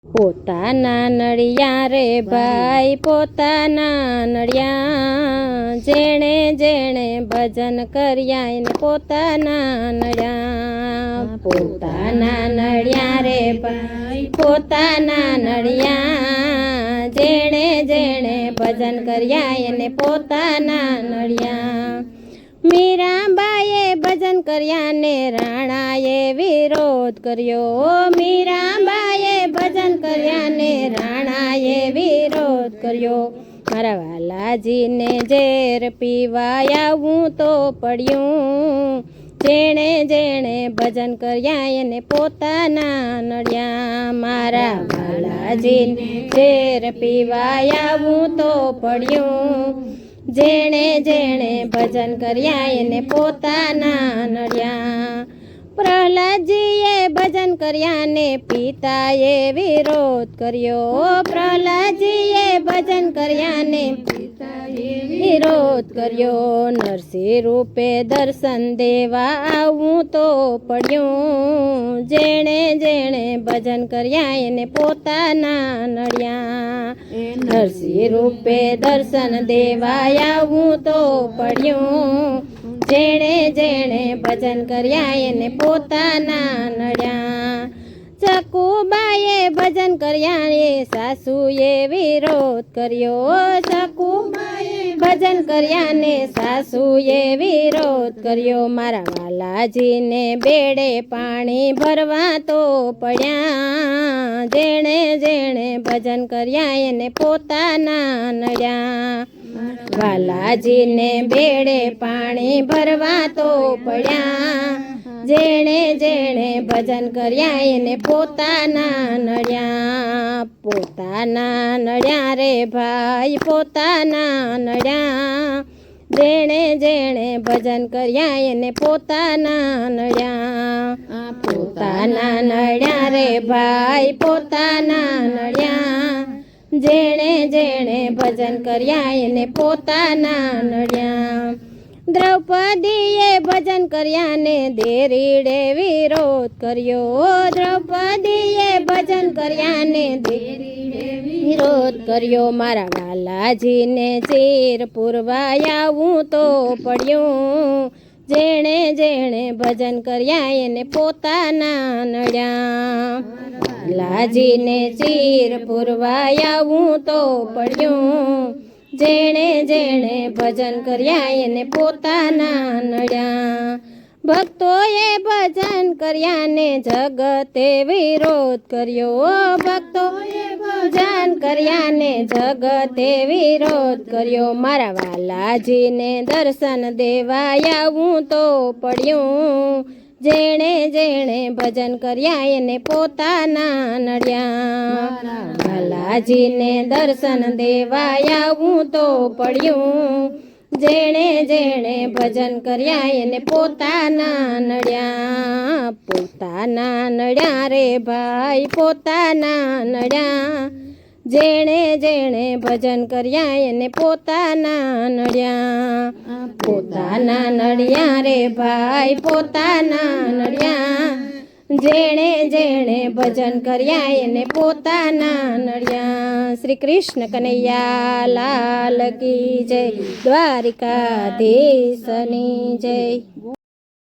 પોતાના નળિયા રે ભાઈ પોતાના નળિયા, જેણે જેણે ભજન કર્યા એને પોતાના નળિયા. પોતાના નળિયા રે ભાઈ પોતાના નળિયા, જેણે જેણે ભજન કર્યા એને પોતાના નળિયા. મીરાબાઈએ ભજન કર્યા ને રાણાએ વિરોધ કર્યો. મીરાબાઈએ ભજન કર્યા ને રાણાએ વિરોધ કર્યો. મારા વાલાજીને ઝેર પીવા આવવું તો પડ્યું, જેણે જેણે ભજન કર્યા એને પોતાના નળિયા. મારા વાલાજીને ઝેર પીવા આવવું તો પડ્યું, જેણે જેણે ભજન કર્યા એને પોતાના નળિયા. પ્રહલાદજીએ ભજન કર્યા ને પિતાએ વિરોધ કર્યો. પ્રહલાદજીએ ભજન કર્યા ને પિતાએ વિરોધ કર્યો. નરસિંહ રૂપે દર્શન દેવા આવવું તો પડ્યું, જેણે જેણે ભજન કર્યા એને પોતાના નળિયા. નરસિંહ રૂપે દર્શન દેવા આવવું તો પડ્યું, જેણે જેણે ભજન કર્યા એને પોતાના નળિયા. ચકુબાઈએ ભજન કર્યા એ સાસુએ વિરોધ કર્યો. ચકુબાઈએ ભજન કર્યા ને સાસુએ વિરોધ કર્યો. મારા વાલાજીને બેડે પાણી ભરવા તો પડ્યા, જેણે જેણે ભજન કર્યા એને પોતાના નળિયા. વાલાજીને બેડે પાણી ભરવા તો પડ્યા, જેણે જેણે ભજન કર્યા એને પોતાના નળિયા. પોતાના નળિયા રે ભાઈ પોતાના નળિયા, જેણે જેણે ભજન કર્યા એને પોતાના નળિયા. પોતાના નળિયા રે ભાઈ પોતાના નળિયા, જેણે જેણે ભજન કર્યા એને પોતાના નળિયા. દ્રૌપદીએ ભજન કર્યા ને દેરીડે વિરોધ કર્યો. દ્રૌપદીએ ભજન કર્યા ને દેરીડે વિરોધ કર્યો. મારા વાલાજીને ચીર પૂરવા આવવું તો પડ્યું, જેણે જેણે ભજન કર્યા એને પોતાના નળિયા. લાજીને ચીર પૂરવા આવવું તો પડ્યું, જેણે જેણે ભજન કર્યા એને પોતાના નળિયા. ભક્તોએ ભજન કર્યા ને જગતે વિરોધ કર્યો. ભક્તોએ ભજન કર્યા ને જગતે વિરોધ કર્યો. મારા વાલાજીને દર્શન દેવા આવવું તો પડ્યું, જેણે જેણે ભજન કર્યા એને પોતાના નળિયા. વાલાજીને દર્શન દેવા આવવું તો પડ્યું, જેણે જેણે ભજન કર્યા એને પોતાના નળિયા. પોતાના નળિયા રે ભાઈ પોતાના નળિયા, જેણે જેણે ભજન કર્યા એને પોતાના નળિયા. પોતાના નળિયા રે ભાઈ પોતાના નળિયા, જેણે જેણે ભજન કર્યા એને પોતાના નળિયા. શ્રી કૃષ્ણ કનૈયા લાલ કી જય, દ્વારિકાધીશની જય.